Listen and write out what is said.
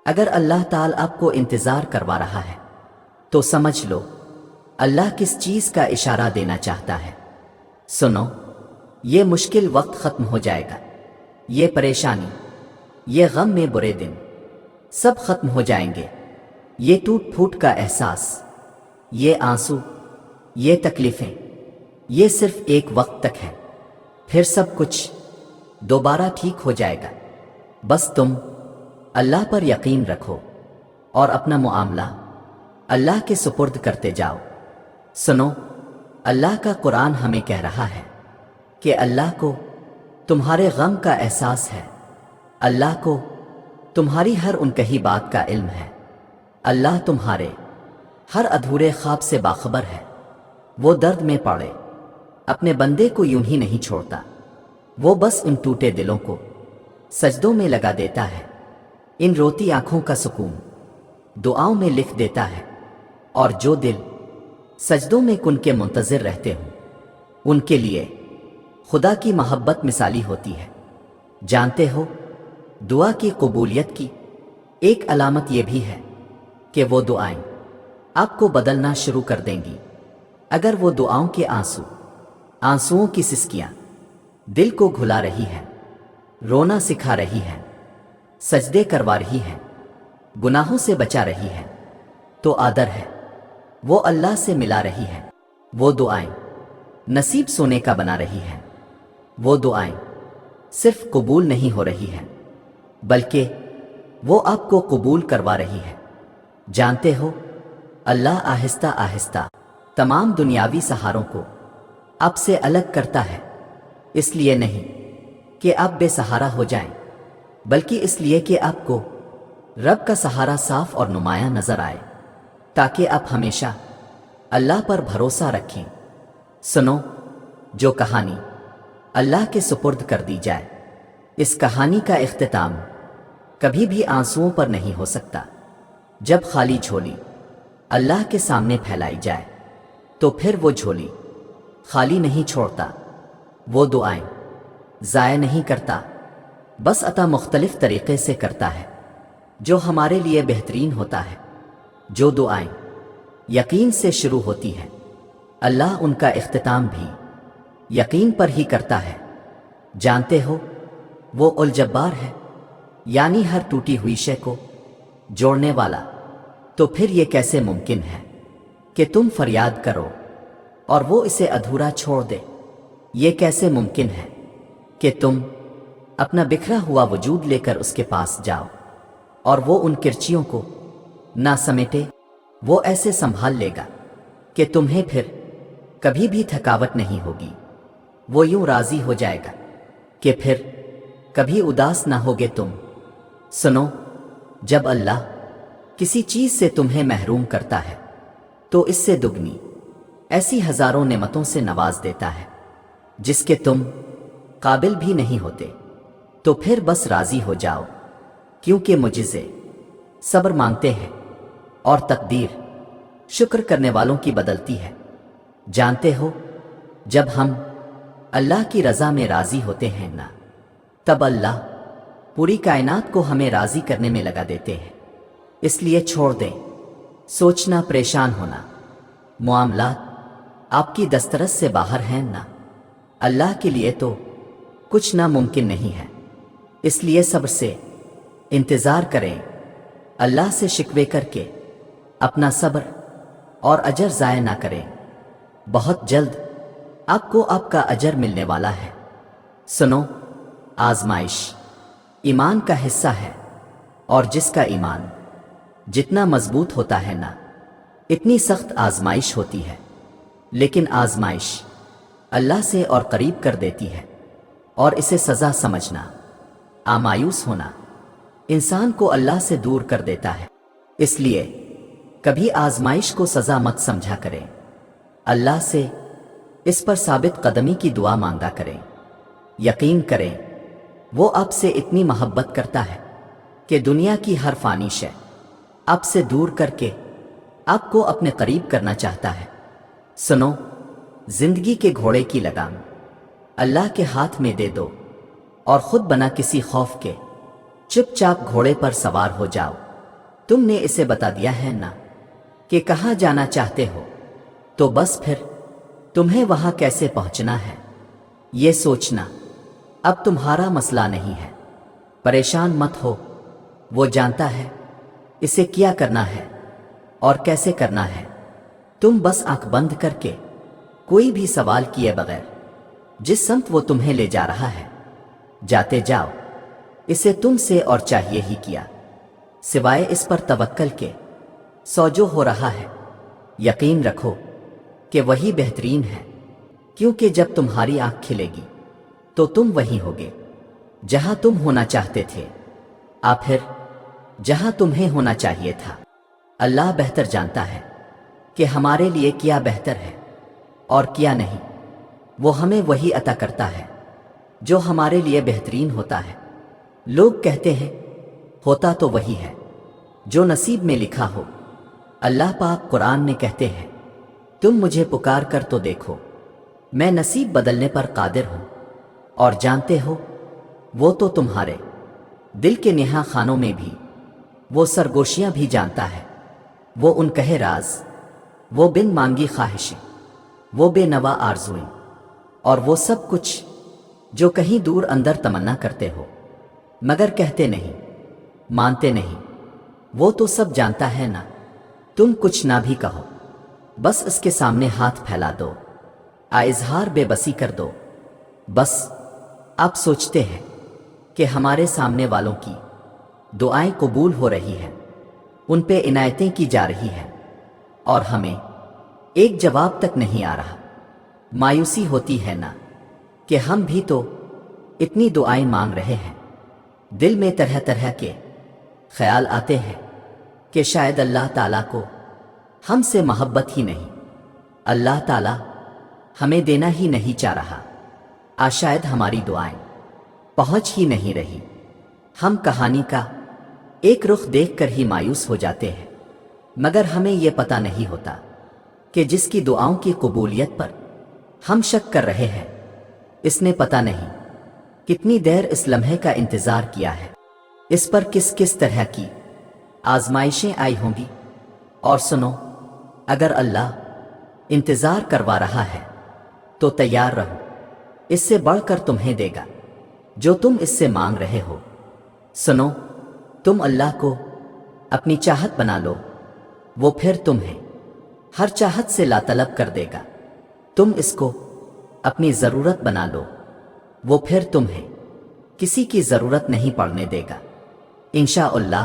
اگر اللہ تعالی آپ کو انتظار کروا رہا ہے تو سمجھ لو اللہ کس چیز کا اشارہ دینا چاہتا ہے۔ سنو، یہ مشکل وقت ختم ہو جائے گا، یہ پریشانی، یہ غم میں برے دن سب ختم ہو جائیں گے، یہ ٹوٹ پھوٹ کا احساس، یہ آنسو، یہ تکلیفیں، یہ صرف ایک وقت تک ہے، پھر سب کچھ دوبارہ ٹھیک ہو جائے گا۔ بس تم اللہ پر یقین رکھو اور اپنا معاملہ اللہ کے سپرد کرتے جاؤ۔ سنو، اللہ کا قرآن ہمیں کہہ رہا ہے کہ اللہ کو تمہارے غم کا احساس ہے، اللہ کو تمہاری ہر انکہی بات کا علم ہے، اللہ تمہارے ہر ادھورے خواب سے باخبر ہے۔ وہ درد میں پڑے اپنے بندے کو یوں ہی نہیں چھوڑتا، وہ بس ان ٹوٹے دلوں کو سجدوں میں لگا دیتا ہے، ان روتی آنکھوں کا سکون دعاؤں میں لکھ دیتا ہے، اور جو دل سجدوں میں کن کے منتظر رہتے ہوں ان کے لیے خدا کی محبت مثالی ہوتی ہے۔ جانتے ہو، دعا کی قبولیت کی ایک علامت یہ بھی ہے کہ وہ دعائیں آپ کو بدلنا شروع کر دیں گی۔ اگر وہ دعاؤں کے آنسوؤں کی سسکیاں دل کو گھلا رہی ہیں، رونا سکھا رہی ہیں، سجدے کروا رہی ہیں، گناہوں سے بچا رہی ہیں، تو آدر ہے وہ اللہ سے ملا رہی ہے۔ وہ دعائیں نصیب سونے کا بنا رہی ہیں، وہ دعائیں صرف قبول نہیں ہو رہی ہیں بلکہ وہ آپ کو قبول کروا رہی ہے۔ جانتے ہو، اللہ آہستہ آہستہ تمام دنیاوی سہاروں کو آپ سے الگ کرتا ہے، اس لیے نہیں کہ آپ بے سہارا ہو جائیں بلکہ اس لیے کہ آپ کو رب کا سہارا صاف اور نمایاں نظر آئے، تاکہ آپ ہمیشہ اللہ پر بھروسہ رکھیں۔ سنو، جو کہانی اللہ کے سپرد کر دی جائے، اس کہانی کا اختتام کبھی بھی آنسوؤں پر نہیں ہو سکتا۔ جب خالی جھولی اللہ کے سامنے پھیلائی جائے تو پھر وہ جھولی خالی نہیں چھوڑتا، وہ دعائیں ضائع نہیں کرتا، بس عطا مختلف طریقے سے کرتا ہے جو ہمارے لیے بہترین ہوتا ہے۔ جو دعائیں یقین سے شروع ہوتی ہیں، اللہ ان کا اختتام بھی یقین پر ہی کرتا ہے۔ جانتے ہو، وہ الجبار ہے، یعنی ہر ٹوٹی ہوئی شے کو جوڑنے والا۔ تو پھر یہ کیسے ممکن ہے کہ تم فریاد کرو اور وہ اسے ادھورا چھوڑ دے؟ یہ کیسے ممکن ہے کہ تم اپنا بکھرا ہوا وجود لے کر اس کے پاس جاؤ اور وہ ان کرچیوں کو نہ سمیٹے؟ وہ ایسے سنبھال لے گا کہ تمہیں پھر کبھی بھی تھکاوٹ نہیں ہوگی، وہ یوں راضی ہو جائے گا کہ پھر کبھی اداس نہ ہوگے تم۔ سنو، جب اللہ کسی چیز سے تمہیں محروم کرتا ہے تو اس سے دگنی ایسی ہزاروں نعمتوں سے نواز دیتا ہے جس کے تم قابل بھی نہیں ہوتے۔ تو پھر بس راضی ہو جاؤ، کیونکہ معجزے صبر مانگتے ہیں اور تقدیر شکر کرنے والوں کی بدلتی ہے۔ جانتے ہو، جب ہم اللہ کی رضا میں راضی ہوتے ہیں نا، تب اللہ پوری کائنات کو ہمیں راضی کرنے میں لگا دیتے ہیں۔ اس لیے چھوڑ دیں سوچنا، پریشان ہونا، معاملات آپ کی دسترس سے باہر ہیں نا، اللہ کے لیے تو کچھ ناممکن نہیں ہے۔ اس لیے صبر سے انتظار کریں، اللہ سے شکوے کر کے اپنا صبر اور اجر ضائع نہ کریں، بہت جلد آپ کو آپ کا اجر ملنے والا ہے۔ سنو، آزمائش ایمان کا حصہ ہے، اور جس کا ایمان جتنا مضبوط ہوتا ہے نا، اتنی سخت آزمائش ہوتی ہے، لیکن آزمائش اللہ سے اور قریب کر دیتی ہے، اور اسے سزا سمجھنا، مایوس ہونا انسان کو اللہ سے دور کر دیتا ہے۔ اس لیے کبھی آزمائش کو سزا مت سمجھا کریں، اللہ سے اس پر ثابت قدمی کی دعا مانگا کریں۔ یقین کریں، وہ آپ سے اتنی محبت کرتا ہے کہ دنیا کی ہر فانی شے آپ سے دور کر کے آپ کو اپنے قریب کرنا چاہتا ہے۔ سنو، زندگی کے گھوڑے کی لگام اللہ کے ہاتھ میں دے دو اور خود بنا کسی خوف کے چپ چاپ گھوڑے پر سوار ہو جاؤ۔ تم نے اسے بتا دیا ہے نا کہ کہاں جانا چاہتے ہو، تو بس پھر تمہیں وہاں کیسے پہنچنا ہے یہ سوچنا اب تمہارا مسئلہ نہیں ہے۔ پریشان مت ہو، وہ جانتا ہے اسے کیا کرنا ہے اور کیسے کرنا ہے۔ تم بس آنکھ بند کر کے کوئی بھی سوال کیے بغیر جس سمت وہ تمہیں لے جا رہا ہے جاتے جاؤ۔ اسے تم سے اور چاہیے ہی کیا سوائے اس پر توکل کے سو جو ہو رہا ہے یقین رکھو کہ وہی بہترین ہے، کیونکہ جب تمہاری آنکھ کھلے گی تو تم وہیں ہوگے جہاں تم ہونا چاہتے تھے، پھر جہاں تمہیں ہونا چاہیے تھا۔ اللہ بہتر جانتا ہے کہ ہمارے لیے کیا بہتر ہے اور کیا نہیں، وہ ہمیں وہی عطا کرتا ہے جو ہمارے لیے بہترین ہوتا ہے۔ لوگ کہتے ہیں ہوتا تو وہی ہے جو نصیب میں لکھا ہو۔ اللہ پاک قرآن میں کہتے ہیں تم مجھے پکار کر تو دیکھو، میں نصیب بدلنے پر قادر ہوں، اور جانتے ہو وہ تو تمہارے دل کے نہا خانوں میں بھی وہ سرگوشیاں بھی جانتا ہے۔ وہ ان کہے راز، وہ بن مانگی خواہشیں، وہ بے نوا آرزوئیں، اور وہ سب کچھ جو کہیں دور اندر تمنا کرتے ہو مگر کہتے نہیں، مانتے نہیں، وہ تو سب جانتا ہے نا۔ تم کچھ نہ بھی کہو، بس اس کے سامنے ہاتھ پھیلا دو، اظہار بے بسی کر دو۔ بس آپ سوچتے ہیں کہ ہمارے سامنے والوں کی دعائیں قبول ہو رہی ہیں، ان پہ عنایتیں کی جا رہی ہیں، اور ہمیں ایک جواب تک نہیں آ رہا۔ مایوسی ہوتی ہے نا کہ ہم بھی تو اتنی دعائیں مانگ رہے ہیں، دل میں طرح طرح کے خیال آتے ہیں کہ شاید اللہ تعالیٰ کو ہم سے محبت ہی نہیں، اللہ تعالیٰ ہمیں دینا ہی نہیں چاہ رہا، شاید ہماری دعائیں پہنچ ہی نہیں رہی۔ ہم کہانی کا ایک رخ دیکھ کر ہی مایوس ہو جاتے ہیں، مگر ہمیں یہ پتہ نہیں ہوتا کہ جس کی دعاؤں کی قبولیت پر ہم شک کر رہے ہیں، اس نے پتہ نہیں کتنی دیر اس لمحے کا انتظار کیا ہے، اس پر کس کس طرح کی آزمائشیں آئی ہوں گی۔ اور سنو، اگر اللہ انتظار کروا رہا ہے تو تیار رہو، اس سے بڑھ کر تمہیں دے گا جو تم اس سے مانگ رہے ہو۔ سنو، تم اللہ کو اپنی چاہت بنا لو، وہ پھر تمہیں ہر چاہت سے لا طلب کر دے گا۔ تم اس کو اپنی ضرورت بنا لو، وہ پھر تمہیں کسی کی ضرورت نہیں پڑنے دے گا، انشاءاللہ۔